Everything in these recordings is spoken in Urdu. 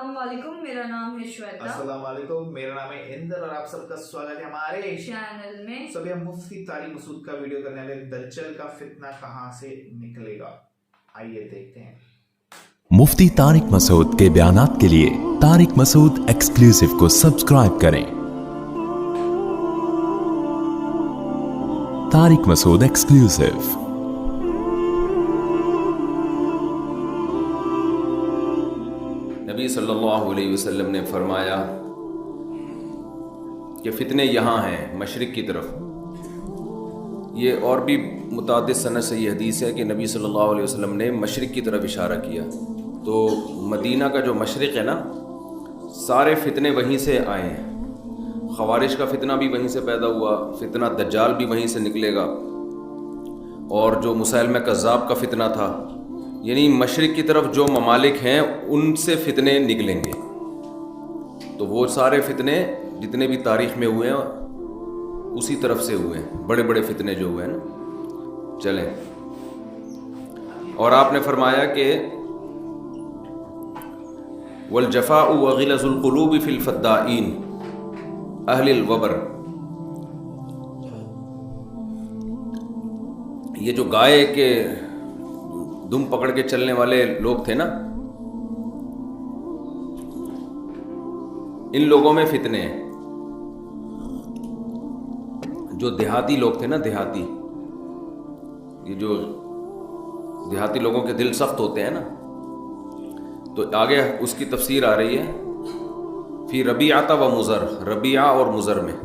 السلام علیکم، میرا نام ہے شویتا۔ السلام علیکم، میرا نام ہے اندر اور آپ سب کا سواگت ہے ہمارے چینل میں۔ سب ہم مفتی طارق مسعود کا ویڈیو کرنے والے دجال کا فتنہ کہاں سے نکلے گا، آئیے دیکھتے ہیں۔ مفتی طارق مسعود کے بیانات کے لیے طارق مسعود ایکسکلوسیو کو سبسکرائب کریں۔ طارق مسعود ایکسکلوسیو۔ نبی صلی اللہ علیہ وسلم نے فرمایا کہ فتنے یہاں ہیں مشرق کی طرف۔ یہ اور بھی متعدد سند سے یہ حدیث ہے کہ نبی صلی اللہ علیہ وسلم نے مشرق کی طرف اشارہ کیا، تو مدینہ کا جو مشرق ہے نا، سارے فتنے وہیں سے آئے ہیں۔ خوارج کا فتنہ بھی وہیں سے پیدا ہوا، فتنہ دجال بھی وہیں سے نکلے گا، اور جو مسیلمہ کذاب کا فتنہ تھا، یعنی مشرق کی طرف جو ممالک ہیں ان سے فتنے نکلیں گے۔ تو وہ سارے فتنے جتنے بھی تاریخ میں ہوئے ہیں اسی طرف سے ہوئے ہیں، بڑے بڑے فتنے جو ہوئے ہیں نا۔ چلیں، اور آپ نے فرمایا کہ والجفاء وغلظ القلوب فی الفدائین اہل الوبر، یہ جو گائے کے دم پکڑ کے چلنے والے لوگ تھے نا، ان لوگوں میں فتنے ہیں۔ جو دیہاتی لوگ تھے نا، دیہاتی، یہ جو دیہاتی لوگوں کے دل سخت ہوتے ہیں نا، تو آگے اس کی تفسیر آ رہی ہے فی ربیعۃ و مضر، ربیعہ اور مضر میں۔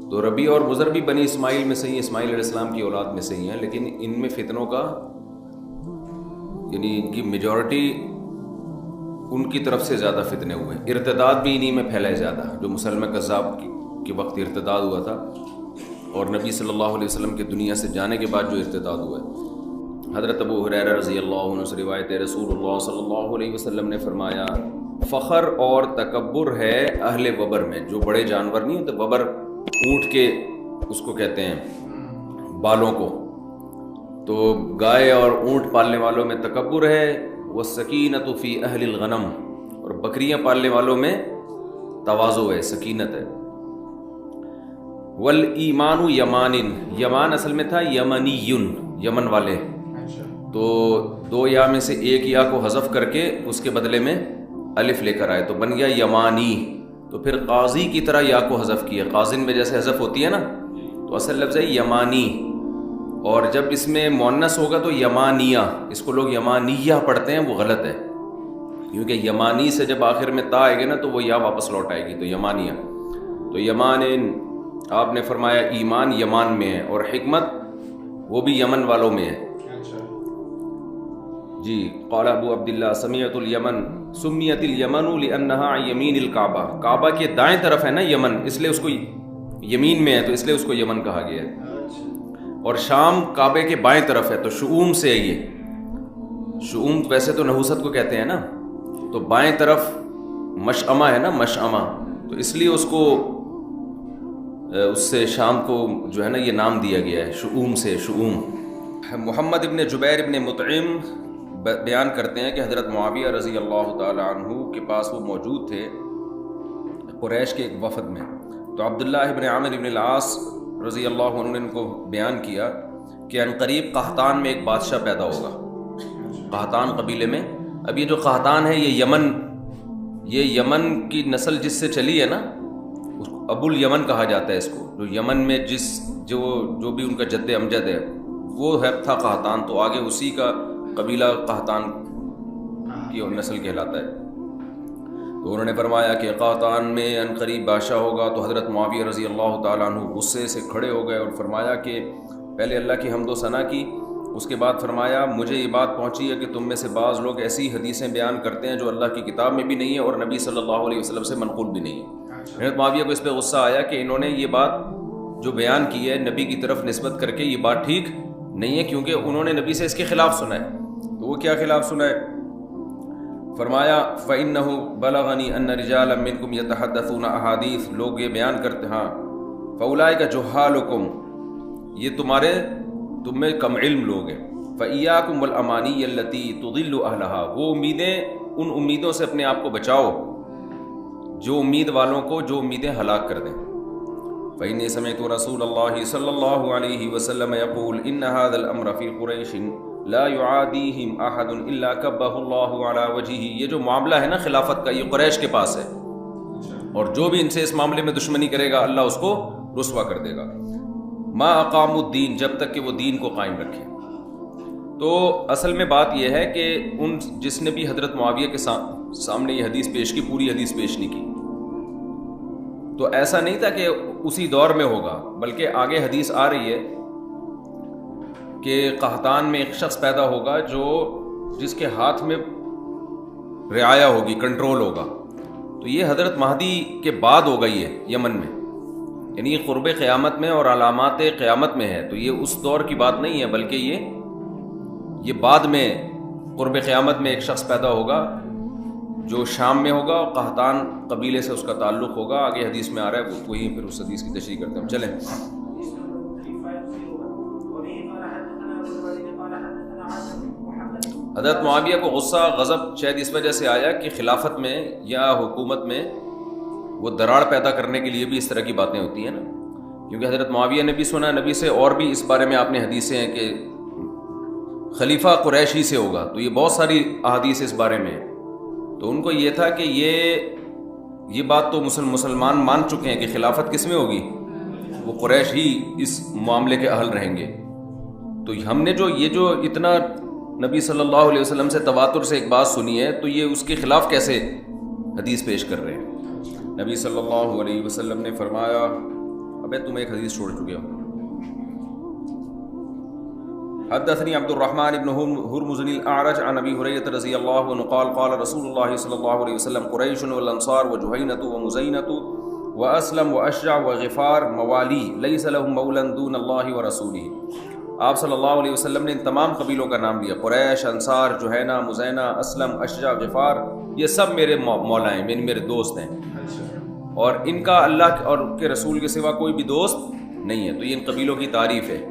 تو ربیعہ اور مضر بھی بنی اسماعیل میں سے ہی، اسماعیل علیہ السلام کی اولاد میں سے ہی ہیں، لیکن ان میں فتنوں کا یعنی ان کی میجورٹی ان کی طرف سے زیادہ فتنے ہوئے۔ ارتداد بھی انہی میں پھیلے زیادہ، جو مسلمہ کذاب کے وقت ارتداد ہوا تھا، اور نبی صلی اللہ علیہ وسلم کے دنیا سے جانے کے بعد جو ارتداد ہوا ہے۔ حضرت ابو ہریرہ رضی اللہ عنہ سے روایت ہے، رسول اللہ صلی اللہ علیہ وسلم نے فرمایا فخر اور تکبر ہے اہل وبر میں، جو بڑے جانور نہیں ہوتے، وبر اونٹ کے اس کو کہتے ہیں بالوں کو، تو گائے اور اونٹ پالنے والوں میں تکبر ہے، والسکینۃ فی اہل الغنم، اور بکریاں پالنے والوں میں تواضع ہے، سکینت ہے۔ والایمان یمان، یمان اصل میں تھا یمنیون، یمن والے، تو دو یا میں سے ایک یا کو حذف کر کے اس کے بدلے میں الف لے کر آئے تو بن گیا یمانی۔ تو پھر قاضی کی طرح یا کو حذف کیا، قاضن میں جیسے حذف ہوتی ہے نا، تو اصل لفظ ہے یمانی، اور جب اس میں مؤنث ہوگا تو یمانیہ، اس کو لوگ یمانیہ پڑھتے ہیں، وہ غلط ہے، کیونکہ یمانی سے جب آخر میں تا آئے گا نا تو وہ یا واپس لوٹ آئے گی، تو یمانیہ۔ تو یمان، آپ نے فرمایا ایمان یمان میں ہے، اور حکمت وہ بھی یمن والوں میں ہے۔ جی، قال ابو عبداللہ سمیعت الیمن سمیت الیمن لانہا عن یمین الکعبہ، کعبہ کے دائیں طرف ہے نا یمن، اس لیے اس کو یمین میں ہے، تو اس لیے اس کو یمن کہا گیا ہے۔ اور شام کعبے کے بائیں طرف ہے، تو شؤوم سے ہے یہ۔ شؤوم ویسے تو نحوست کو کہتے ہیں نا، تو بائیں طرف مشعمہ ہے نا، مشعمہ، تو اس لیے اس کو اس سے شام کو جو ہے نا یہ نام دیا گیا ہے، شؤوم سے، شؤوم۔ محمد ابن جبیر ابن مطعم بیان کرتے ہیں کہ حضرت معاویہ رضی اللہ تعالی عنہ کے پاس وہ موجود تھے قریش کے ایک وفد میں، تو عبداللہ ابن عامر ابن العاص رضی اللہ عنہ نے ان کو بیان کیا کہ ان قریب قحطان میں ایک بادشاہ پیدا ہوگا، قحطان قبیلے میں۔ اب یہ جو قحطان ہے یہ یمن کی نسل جس سے چلی ہے نا، ابو الیمن کہا جاتا ہے اس کو، جو یمن میں جو بھی ان کا جد امجد ہے وہ ہے تھا قحطان، تو آگے اسی کا قبیلہ قحطان کی نسل کہلاتا ہے۔ تو انہوں نے فرمایا کہ قحطان میں ان قریب بادشاہ ہوگا، تو حضرت معاویہ رضی اللہ تعالیٰ عنہ غصے سے کھڑے ہو گئے اور فرمایا کہ پہلے اللہ کی حمد و ثنا کی، اس کے بعد فرمایا مجھے یہ بات پہنچی ہے کہ تم میں سے بعض لوگ ایسی حدیثیں بیان کرتے ہیں جو اللہ کی کتاب میں بھی نہیں ہے اور نبی صلی اللہ علیہ وسلم سے منقول بھی نہیں ہے۔ حضرت معاویہ کو اس پہ غصہ آیا کہ انہوں نے یہ بات جو بیان کی ہے نبی کی طرف نسبت کر کے، یہ بات ٹھیک نہیں ہے، کیونکہ انہوں نے نبی سے اس کے خلاف سنا ہے۔ تو وہ کیا خلاف سنا ہے؟ فرمایا فَإِنَّهُ بَلَغَنِي أَنَّ رِجَالًا مِّنكُمْ يَتَحَدَّثُونَ أَحَادِيث، لوگ یہ بیان کرتے ہاں فَأُولَٰئِكَ جُهَّالُكُمْ، یہ تم میں کم علم لوگ ہیں، فَإِيَّاكُمْ وَالْأَمَانِيَّ الَّتِي تُضِلُّ أَهْلَهَا، وہ امیدیں ان امیدوں سے اپنے آپ کو بچاؤ جو امید والوں کو جو امیدیں ہلاک کر دیں. فإني سمعت رسول الله صلی اللہ علیہ وسلم يقول إن هذا الأمر في قریش لا يعاديهم أحد إلا كبه الله على وجهه. یہ جو معاملہ ہے نا خلافت کا، یہ قریش کے پاس ہے، اور جو بھی ان سے اس معاملے میں دشمنی کرے گا اللہ اس کو رسوا کر دے گا. ما اقام الدین، جب تک کہ وہ دین کو قائم رکھے. تو اصل میں بات یہ ہے کہ جس نے بھی حضرت معاویہ کے سامنے یہ حدیث پیش کی، پوری حدیث پیش نہیں کی، تو ایسا نہیں تھا کہ اسی دور میں ہوگا، بلکہ آگے حدیث آ رہی ہے کہ قحطان میں ایک شخص پیدا ہوگا جس کے ہاتھ میں رعایا ہوگی، کنٹرول ہوگا. تو یہ حضرت مہدی کے بعد ہوگا، یہ یمن میں، یعنی یہ قرب قیامت میں اور علامات قیامت میں ہے. تو یہ اس دور کی بات نہیں ہے، بلکہ یہ بعد میں قرب قیامت میں ایک شخص پیدا ہوگا جو شام میں ہوگا، قحطان قبیلے سے اس کا تعلق ہوگا. آگے حدیث میں آ رہا ہے، وہی پھر اس حدیث کی تشریح کرتے ہیں. چلیں. حضرت معاویہ کو غصہ غضب شاید اس وجہ سے آیا کہ خلافت میں یا حکومت میں وہ دراڑ پیدا کرنے کے لیے بھی اس طرح کی باتیں ہوتی ہیں نا، کیونکہ حضرت معاویہ نے بھی سنا نبی سے، اور بھی اس بارے میں آپ نے حدیثیں ہیں کہ خلیفہ قریش ہی سے ہوگا. تو یہ بہت ساری احادیث اس بارے میں ہیں. تو ان کو یہ تھا کہ یہ بات تو مسلمان مان چکے ہیں کہ خلافت کس میں ہوگی، وہ قریش ہی اس معاملے کے اہل رہیں گے. تو ہم نے جو اتنا نبی صلی اللہ علیہ وسلم سے تواتر سے ایک بات سنی ہے، تو یہ اس کے خلاف کیسے حدیث پیش کر رہے ہیں. نبی صلی اللہ علیہ وسلم نے فرمایا، ابے تم ایک حدیث چھوڑ چکے ہو. حدثني عبد الرحمن بن هرمز الأعرج عن أبي هريرة رضي الله عنه قال قال رسول الله صلى الله عليه وسلم قريش والأنصار وجهينة ومزينة وأسلم وأشجع وغفار موالي ليس لهم مولى دون الله ورسوله. آپ صلی اللہ علیہ وسلم نے ان تمام قبیلوں کا نام لیا. قریش، انصار، جوہینہ، مزینہ، اسلم، اشجع، غفار، یہ سب میرے مولا ہیں، میرے دوست ہیں، اور ان کا اللہ اور کے رسول کے سوا کوئی بھی دوست نہیں ہے. تو یہ ان قبیلوں کی تعریف ہے.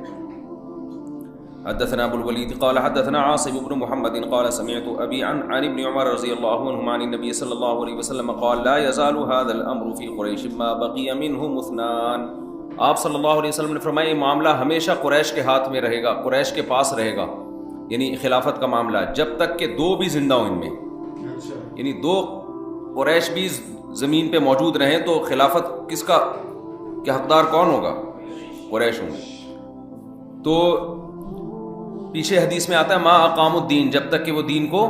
حدثنا ابو الولید قال حدثنا عاصم بن محمد قال سمعت ابي عن ابن عمر رضی اللہ عنہما عن النبي صلی اللہ علیہ وسلم قال لا يزال هذا الامر في قريش ما بقي منهم اثنان. آپ صلی اللہ علیہ وسلم نے فرمایا یہ معاملہ ہمیشہ قریش کے ہاتھ میں رہے گا، قریش کے پاس رہے گا، یعنی خلافت کا معاملہ، جب تک کہ دو بھی زندہ ہوں ان میں، یعنی دو قریش بھی زمین پہ موجود رہیں تو خلافت کس کا کہ حقدار کون ہوگا؟ قریش ہوں گے. تو پیچھے حدیث میں آتا ہے ما اقام الدین، جب تک کہ وہ دین کو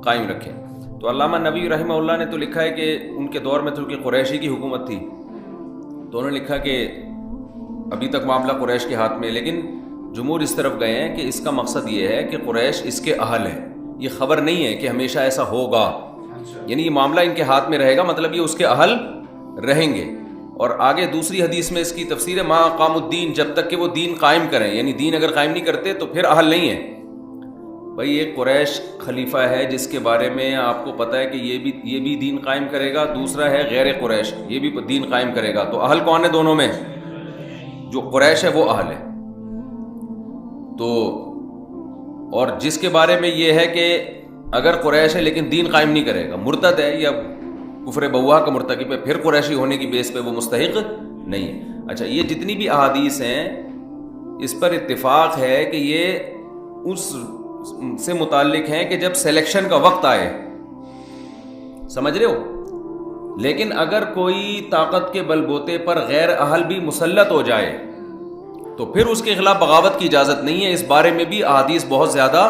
قائم رکھیں. تو علامہ نبوی رحمہ اللہ نے تو لکھا ہے کہ ان کے دور میں چونکہ قریشی کی حکومت تھی تو انہوں نے لکھا کہ ابھی تک معاملہ قریش کے ہاتھ میں، لیکن جمہور اس طرف گئے ہیں کہ اس کا مقصد یہ ہے کہ قریش اس کے اہل ہے. یہ خبر نہیں ہے کہ ہمیشہ ایسا ہوگا، یعنی یہ معاملہ ان کے ہاتھ میں رہے گا، مطلب یہ اس کے اہل رہیں گے. اور آگے دوسری حدیث میں اس کی تفسیر ہے ما اقام الدین، جب تک کہ وہ دین قائم کریں، یعنی دین اگر قائم نہیں کرتے تو پھر اہل نہیں ہے. بھائی ایک قریش خلیفہ ہے جس کے بارے میں آپ کو پتہ ہے کہ یہ بھی دین قائم کرے گا، دوسرا ہے غیر قریش یہ بھی دین قائم کرے گا. تو اہل کون ہے دونوں میں؟ جو قریش ہے وہ اہل ہے. تو اور جس کے بارے میں یہ ہے کہ اگر قریش ہے لیکن دین قائم نہیں کرے گا، مرتد ہے یا کفر بوا کا مرتکب ہے، پھر قریشی ہونے کی بیس پہ وہ مستحق نہیں ہے. اچھا، یہ جتنی بھی احادیث ہیں اس پر اتفاق ہے کہ یہ اس سے متعلق ہیں کہ جب سلیکشن کا وقت آئے، سمجھ رہے ہو. لیکن اگر کوئی طاقت کے بل بوتے پر غیر اہل بھی مسلط ہو جائے تو پھر اس کے خلاف بغاوت کی اجازت نہیں ہے. اس بارے میں بھی احادیث بہت زیادہ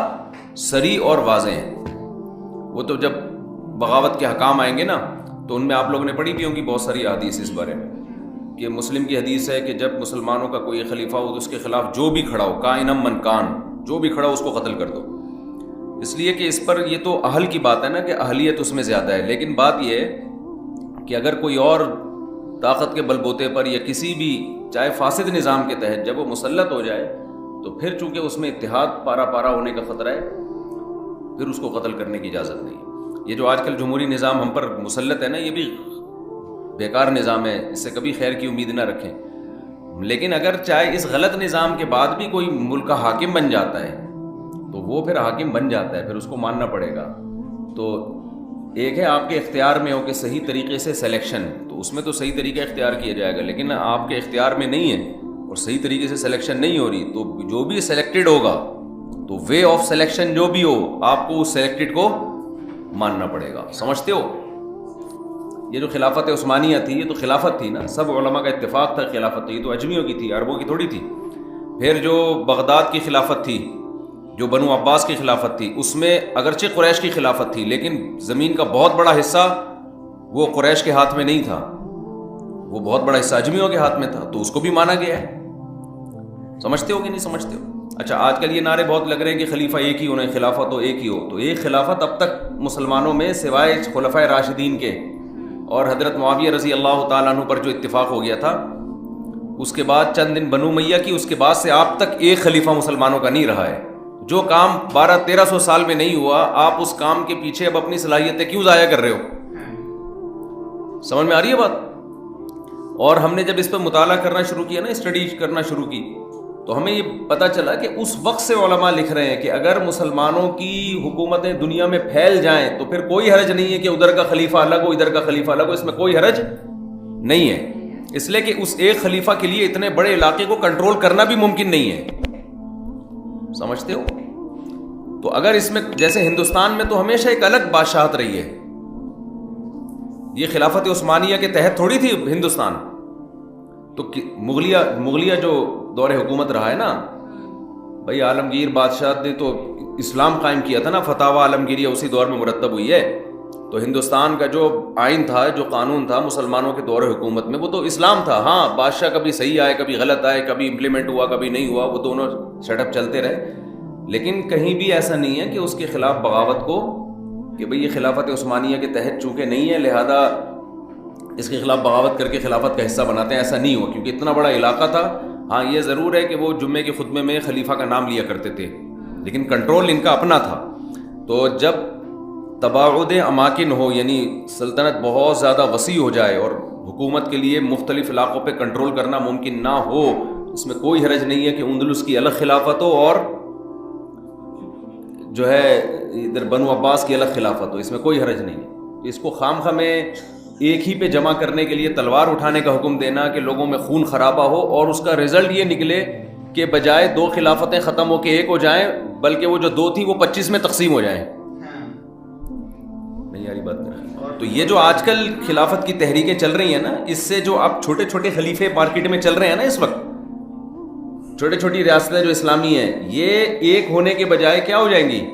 صریح اور واضح ہیں. وہ تو جب بغاوت کے حکام آئیں گے نا تو ان میں آپ لوگوں نے پڑھی بھی ہوں گی بہت ساری احادیث اس بارے میں، کہ مسلم کی حدیث ہے کہ جب مسلمانوں کا کوئی خلیفہ ہو تو اس کے خلاف جو بھی کھڑا ہو، کائنم من کان، جو بھی کھڑا ہو اس کو قتل کر دو. اس لیے کہ اس پر یہ تو اہل کی بات ہے نا کہ اہلیت اس میں زیادہ ہے. لیکن بات یہ ہے کہ اگر کوئی اور طاقت کے بل بوتے پر یا کسی بھی چاہے فاسد نظام کے تحت جب وہ مسلط ہو جائے تو پھر چونکہ اس میں اتحاد پارا پارا ہونے کا خطرہ ہے، پھر اس کو قتل کرنے کی اجازت نہیں. یہ جو آج کل جمہوری نظام ہم پر مسلط ہے نا، یہ بھی بیکار نظام ہے، اس سے کبھی خیر کی امید نہ رکھیں. لیکن اگر چاہے اس غلط نظام کے بعد بھی کوئی ملک کا حاکم بن جاتا ہے تو وہ پھر حاکم بن جاتا ہے، پھر اس کو ماننا پڑے گا. تو ایک ہے آپ کے اختیار میں ہو کہ صحیح طریقے سے سلیکشن، تو اس میں تو صحیح طریقہ اختیار کیا جائے گا، لیکن آپ کے اختیار میں نہیں ہے اور صحیح طریقے سے سلیکشن نہیں ہو رہی، تو جو بھی سلیکٹڈ ہوگا تو وے آف سلیکشن جو بھی ہو آپ کو اس سلیکٹڈ کو ماننا پڑے گا. سمجھتے ہو؟ یہ جو خلافت عثمانیہ تھی یہ تو خلافت تھی نا، سب علماء کا اتفاق تھا خلافت، یہ تو اجمیوں کی تھی، عربوں کی تھوڑی تھی. پھر جو بغداد کی خلافت تھی، جو بنو عباس کی خلافت تھی، اس میں اگرچہ قریش کی خلافت تھی لیکن زمین کا بہت بڑا حصہ وہ قریش کے ہاتھ میں نہیں تھا، وہ بہت بڑا حصہ اجمیوں کے ہاتھ میں تھا، تو اس کو بھی مانا گیا ہے. سمجھتے ہو کہ نہیں سمجھتے ہو؟ اچھا، آج کل یہ نعرے بہت لگ رہے ہیں کہ خلیفہ ایک ہی ہونا ہے، خلافت تو ایک ہی ہو. تو ایک خلافت اب تک مسلمانوں میں سوائے خلفائے راشدین کے اور حضرت معاویہ رضی اللہ تعالیٰ عنہ پر جو اتفاق ہو گیا تھا، اس کے بعد چند دن بنو امیہ کی، اس کے بعد سے آپ تک ایک خلیفہ مسلمانوں کا نہیں رہا ہے. جو کام 1200-1300 سال میں نہیں ہوا، آپ اس کام کے پیچھے اب اپنی صلاحیتیں کیوں ضائع کر رہے ہو؟ سمجھ میں آ رہی ہے بات؟ اور ہم نے جب اس پہ مطالعہ کرنا شروع کیا نا، اسٹڈی کرنا شروع کی، تو ہمیں یہ پتہ چلا کہ اس وقت سے علماء لکھ رہے ہیں کہ اگر مسلمانوں کی حکومتیں دنیا میں پھیل جائیں تو پھر کوئی حرج نہیں ہے کہ ادھر کا خلیفہ الگ ہو ادھر کا خلیفہ الگ ہو، اس میں کوئی حرج نہیں ہے، اس لیے کہ اس ایک خلیفہ کے لیے اتنے بڑے علاقے کو کنٹرول کرنا بھی ممکن نہیں ہے. سمجھتے ہو؟ تو اگر اس میں جیسے ہندوستان میں تو ہمیشہ ایک الگ بادشاہت رہی ہے، یہ خلافت عثمانیہ کے تحت تھوڑی تھی ہندوستان. تو مغلیہ جو دور حکومت رہا ہے نا بھائی، عالمگیر بادشاہ نے تو اسلام قائم کیا تھا نا، فتاوی عالمگیریہ اسی دور میں مرتب ہوئی ہے. تو ہندوستان کا جو آئین تھا، جو قانون تھا مسلمانوں کے دور حکومت میں، وہ تو اسلام تھا. ہاں، بادشاہ کبھی صحیح آئے کبھی غلط آئے، کبھی امپلیمنٹ ہوا کبھی نہیں ہوا، وہ دونوں سیٹ اپ چلتے رہے، لیکن کہیں بھی ایسا نہیں ہے کہ اس کے خلاف بغاوت کو کہ بھئی یہ خلافت عثمانیہ کے تحت چونکہ نہیں ہے لہذا اس کے خلاف بغاوت کر کے خلافت کا حصہ بناتے ہیں، ایسا نہیں ہوا، کیونکہ اتنا بڑا علاقہ تھا. ہاں یہ ضرور ہے کہ وہ جمعے کے خطبے میں خلیفہ کا نام لیا کرتے تھے لیکن کنٹرول ان کا اپنا تھا. تو جب تباعد اماکن ہو، یعنی سلطنت بہت زیادہ وسیع ہو جائے اور حکومت کے لیے مختلف علاقوں پہ کنٹرول کرنا ممکن نہ ہو، اس میں کوئی حرج نہیں ہے کہ اندلس کی الگ خلافت ہو اور جو ہے ادھر بنو عباس کی الگ خلافت ہو، اس میں کوئی حرج نہیں ہے. اس کو خام خواہ میں ایک ہی پہ جمع کرنے کے لیے تلوار اٹھانے کا حکم دینا کہ لوگوں میں خون خرابہ ہو اور اس کا رزلٹ یہ نکلے کہ بجائے 2 خلافتیں ختم ہو کے ایک ہو جائیں بلکہ وہ جو 2 تھی وہ 25 میں تقسیم ہو جائیں. نہیں یاری بات کر. تو یہ جو آج کل خلافت کی تحریکیں چل رہی ہیں نا، اس سے جو اب چھوٹے چھوٹے خلیفے مارکیٹ میں چل رہے ہیں نا اس وقت، چھوٹی چھوٹی ریاستیں جو اسلامی ہیں، یہ ایک ہونے کے بجائے کیا ہو جائیں گی،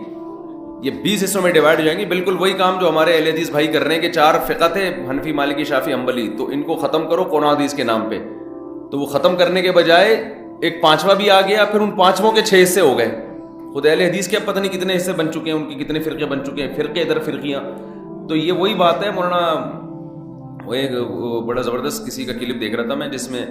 یہ 20 حصوں میں ڈیوائڈ ہو جائیں گی. بالکل وہی کام جو ہمارے اہل حدیث بھائی کر رہے ہیں کہ 4 فقہ تھے، حنفی مالکی شافعی حنبلی، تو ان کو ختم کرو قرآن حدیث کے نام پہ. تو وہ ختم کرنے کے بجائے ایک 5واں بھی آ گیا، پھر ان 5 کے 6 حصے ہو گئے. خود اہل حدیث کے اب پتہ نہیں کتنے حصے بن چکے ہیں، ان کی کتنے فرقے بن چکے ہیں، فرقے ادھر فرقیاں. تو یہ وہی بات ہے. مولانا وہ ایک بڑا زبردست کسی کا کلپ دیکھ رہا تھا میں، جس میں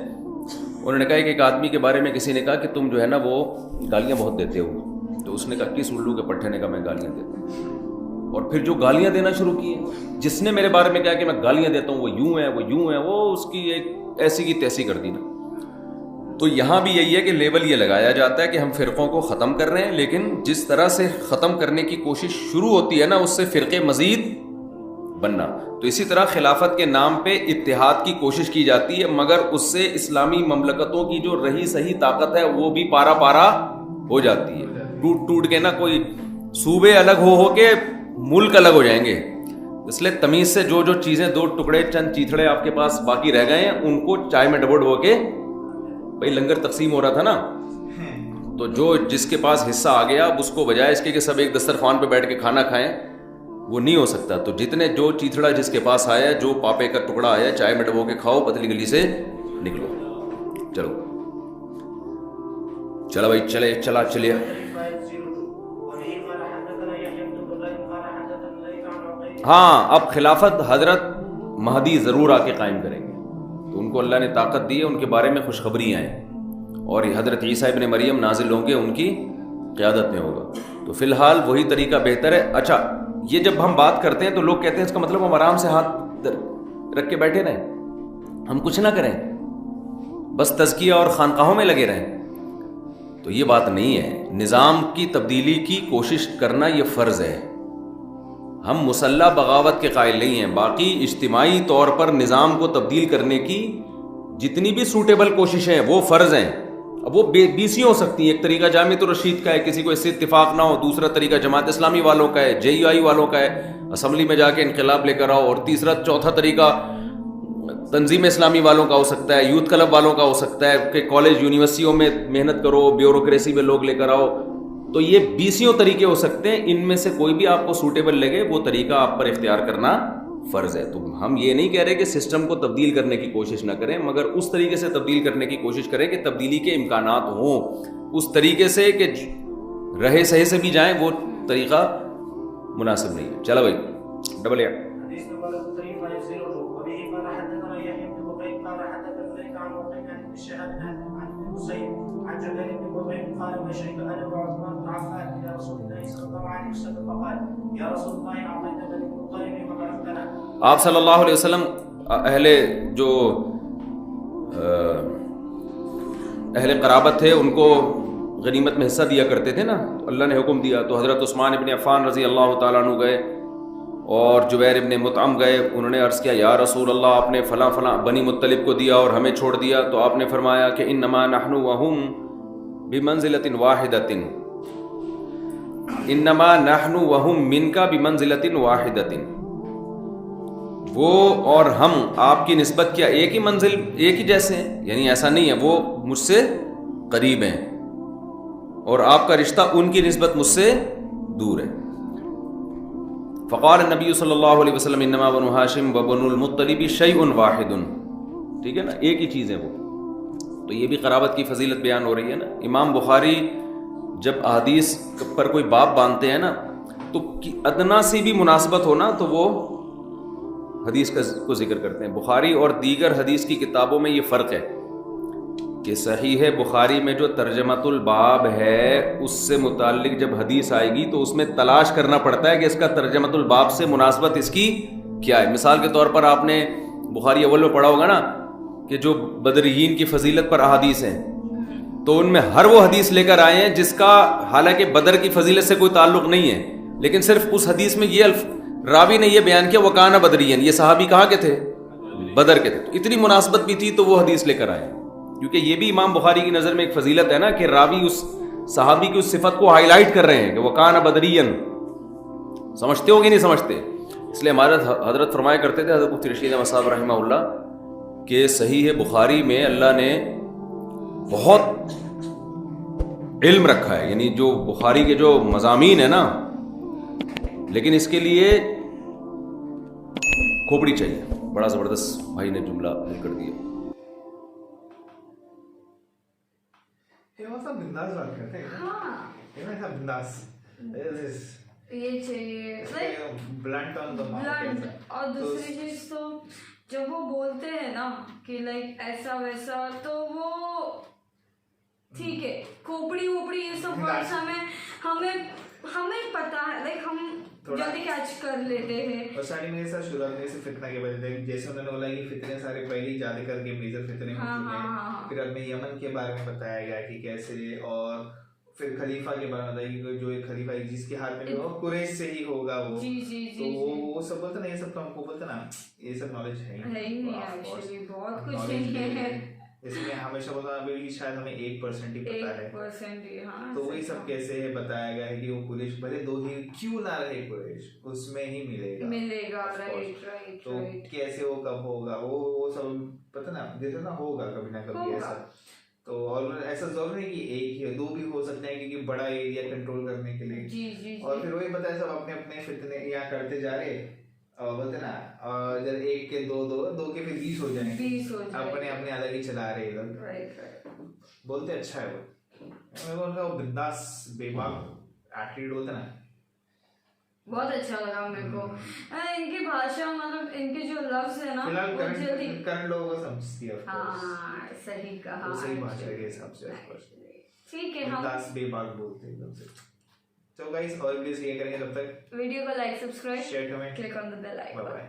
انہوں نے کہا کہ ایک آدمی کے بارے میں کسی نے کہا کہ تم جو ہے نا وہ گالیاں بہت دیتے ہو. تو اس نے کہا کس الو کے پٹھے نے کہا میں گالیاں دیتا ہوں. اور پھر جو گالیاں دینا شروع کی ہیں، جس نے میرے بارے میں کہا کہ میں گالیاں دیتا ہوں وہ یوں ہے وہ یوں ہے، وہ اس کی ایک ایسی کی تیسی کر دی نا. تو یہاں بھی یہی ہے کہ لیبل یہ لگایا جاتا ہے کہ ہم فرقوں کو ختم کر رہے ہیں، لیکن جس طرح سے ختم کرنے کی کوشش شروع ہوتی ہے نا، اس سے فرقے مزید بننا. تو اسی طرح خلافت کے نام پہ اتحاد کی کوشش کی جاتی ہے، مگر اس سے اسلامی مملکتوں کی جو رہی صحیح طاقت ہے وہ بھی پارا پارا ہو جاتی ہے. ٹوٹ ٹوٹ کے نا کوئی صوبے الگ ہو کے ملک الگ ہو جائیں گے. اس لیے تمیز سے جو جو چیزیں 2 ٹکڑے چند چیتھڑے آپ کے پاس باقی رہ گئے ہیں، ان کو چائے میں ڈبو ڈبو کے، بھائی لنگر تقسیم ہو رہا تھا نا، تو جو جس کے پاس حصہ آ گیا اب اس کو بجائے اس کے کہ سب ایک دسترخوان پہ بیٹھ کے کھانا کھائیں، وہ نہیں ہو سکتا. تو جتنے جو چیتھڑا جس کے پاس آیا، جو پاپے کا ٹکڑا آیا، چائے میں ڈبو کے کھاؤ، پتلی گلی سے نکلو. چلو چلو بھائی چلیے. ہاں اب خلافت حضرت مہدی ضرور آ کے قائم کریں گے، تو ان کو اللہ نے طاقت دی ہے، ان کے بارے میں خوشخبریاں ہیں، اور یہ حضرت عیسیٰ ابن مریم نازل ہوں گے، ان کی قیادت میں ہوگا. تو فی الحال وہی طریقہ بہتر ہے. اچھا، یہ جب ہم بات کرتے ہیں تو لوگ کہتے ہیں اس کا مطلب ہم آرام سے ہاتھ رکھ کے بیٹھے رہیں، ہم کچھ نہ کریں، بس تزکیہ اور خانقاہوں میں لگے رہیں. تو یہ بات نہیں ہے. نظام کی تبدیلی کی کوشش کرنا یہ فرض ہے. ہم مسلح بغاوت کے قائل نہیں ہیں. باقی اجتماعی طور پر نظام کو تبدیل کرنے کی جتنی بھی سوٹیبل کوششیں ہیں وہ فرض ہیں. اب وہ بیسی ہو سکتی ہیں. ایک طریقہ جامعۃ الرشید کا ہے, کسی کو اس سے اتفاق نہ ہو. دوسرا طریقہ جماعت اسلامی والوں کا ہے, JUI والوں کا ہے, اسمبلی میں جا کے انقلاب لے کر آؤ. اور تیسرا چوتھا طریقہ تنظیم اسلامی والوں کا ہو سکتا ہے, یوتھ کلب والوں کا ہو سکتا ہے کہ کالج یونیورسٹیوں میں محنت کرو, بیوروکریسی میں لوگ لے کر آؤ. تو یہ 20 طریقے ہو سکتے ہیں. ان میں سے کوئی بھی آپ کو سوٹیبل لگے وہ طریقہ آپ پر اختیار کرنا فرض ہے. تو ہم یہ نہیں کہہ رہے کہ سسٹم کو تبدیل کرنے کی کوشش نہ کریں, مگر اس طریقے سے تبدیل کرنے کی کوشش کریں کہ تبدیلی کے امکانات ہوں. اس طریقے سے کہ رہے صحیح سے بھی جائیں وہ طریقہ مناسب نہیں ہے. چلو بھائی ڈبل اے. حديث نمبر 3502 وبه قال حدثنا يحيى بن بكير قال حدثنا عن وقيع عن الشهاب عن حسين عن جبل بن بكير قال مشيت انا وعثمان بن عفان الى رسول الله صلى الله عليه وسلم فقال يا رسول الله اعطيت بني المطلب وبعثتنا. آپ صلی اللہ علیہ وسلم اہل قرابت تھے ان کو غنیمت میں حصہ دیا کرتے تھے نا. اللہ نے حکم دیا تو حضرت عثمان ابن عفان رضی اللہ تعالیٰ عنہ گئے اور جبیر ابن مطعم گئے. انہوں نے عرض کیا یا رسول اللہ آپ نے فلاں فلاں بنی مطلب کو دیا اور ہمیں چھوڑ دیا. تو آپ نے فرمایا کہ انما نحن وهم بمنزلۃ واحدۃ, انما نحن وهم منک بمنزلۃ واحدۃ. وہ اور ہم آپ کی نسبت کیا ایک ہی منزل ایک ہی جیسے ہیں, یعنی ایسا نہیں ہے وہ مجھ سے قریب ہیں اور آپ کا رشتہ ان کی نسبت مجھ سے دور ہے. فقال النبی صلی اللہ علیہ وسلم انما بنو ہاشم و بنو المطلب شیء واحد. ٹھیک ہے نا, ایک ہی چیز ہے وہ. تو یہ بھی قرابت کی فضیلت بیان ہو رہی ہے نا. امام بخاری جب احادیث پر کوئی باب باندھتے ہیں نا تو ادنا سی بھی مناسبت ہو نا تو وہ حدیث کو ذکر کرتے ہیں. بخاری اور دیگر حدیث کی کتابوں میں یہ فرق ہے کہ صحیح بخاری میں جو ترجمۃ الباب ہے اس سے متعلق جب حدیث آئے گی تو اس میں تلاش کرنا پڑتا ہے کہ اس کا ترجمۃ الباب سے مناسبت اس کی کیا ہے. مثال کے طور پر آپ نے بخاری اول میں پڑھا ہوگا نا کہ جو بدریین کی فضیلت پر احادیث ہیں تو ان میں ہر وہ حدیث لے کر آئے ہیں جس کا حالانکہ بدر کی فضیلت سے کوئی تعلق نہیں ہے, لیکن صرف اس حدیث میں یہ راوی نے یہ بیان کیا وکانہ بدرین, یہ صحابی کہاں کے تھے, بدر کے تھے. تو اتنی مناسبت بھی تھی تو وہ حدیث لے کر آئے, کیونکہ یہ بھی امام بخاری کی نظر میں ایک فضیلت ہے نا کہ راوی اس صحابی کی اس صفت کو ہائی لائٹ کر رہے ہیں کہ وکانہ بدرین. سمجھتے ہو کہ نہیں سمجھتے؟ اس لیے ہمارے حضرت فرمایا کرتے تھے حضرت مفتی رشید احمد صاحب رحمہ اللہ کہ صحیح بخاری میں اللہ نے بہت علم رکھا ہے, یعنی جو بخاری کے جو مضامین ہیں نا, لیکن اس کے لیے کھوپڑی چاہیے. بڑا زبردست بھائی نے جملہ حل کر دیا. مطلب بنداز بات کرتے ہیں. ہاں بنداز یہ چاہیے بلنٹ آن دا بلنٹ. اور دوسری چیز تو جب وہ بولتے ہیں نا کہ لائک ایسا ویسا تو وہ ٹھیک ہے, کھوپڑی ووپڑی یہ سب ورڈس ہمیں پتا ہے, لائک ہم جلدی کیچ کر لیتے ہیں. اور ساری میرے ساتھ شروعات میں سے فتنہ کے وجہ سے جیسے انہوں نے بولا کہ فتنے سارے پہلے جانے کر کے میجر فتنے ہو چکے ہیں. پھر اب میں یمن کے بارے میں بتایا گیا کہ کیسے, اور پھر خلیفہ کے بارے میں بتایا کہ جو ایک خلیفہ جس کے ہاتھ میں وہ قریش سے ہی ہوگا وہ. تو وہ سب بولتے نا, یہ سب تو ہم کو بولتے نا, یہ سب نالج ہے ہی نہیں, بہت کچھ نہیں ہے. اس میں ہمیشہ بولتا ابھی شاید ہمیں 1% ہی پتا ہے. تو وہی سب کیسے بتایا گیا ہے کہ وہ قریش بھلے دو ہی کیوں نہ رہے قریش اس میں ہی ملے گا. تو کیسے وہ کب ہوگا وہ سب پتہ نا, جیسے نا ہوگا کبھی نہ کبھی ایسا. تو اور ایسا ضرور نہیں کہ ایک ہی ہے, دو بھی ہو سکتے ہیں کیونکہ بڑا ایریا کنٹرول کرنے کے لیے. اور پھر وہی بتایا سب اپنے اپنے فتنے یہاں کرتے جا رہے اور بولتے نا, اور جب ایک کے دو کے پھر 20 ہو جائیں گے, اپنے اپنے الگ ہی چلا رہے لوگ. بولتے اچھا ہے وہ, ان کا وہ بنداس بے باک ایٹیٹیوڈ ہوتا نا, بہت اچھا لگا میرے کو. ان کی بھاشا مطلب ان کے جو لفظ ہے نا کرنٹ لوگوں کو سمجھتی ہے. ہاں صحیح کہا, صحیح بھاشا کے حساب سے ٹھیک ہے. بنداس بے باک بولتے ہیں ایک دم سے. تو گائز اور پلیز یہ کریں گے, تب تک ویڈیو کو like, subscribe, share, comment, click on the bell icon. Bye bye.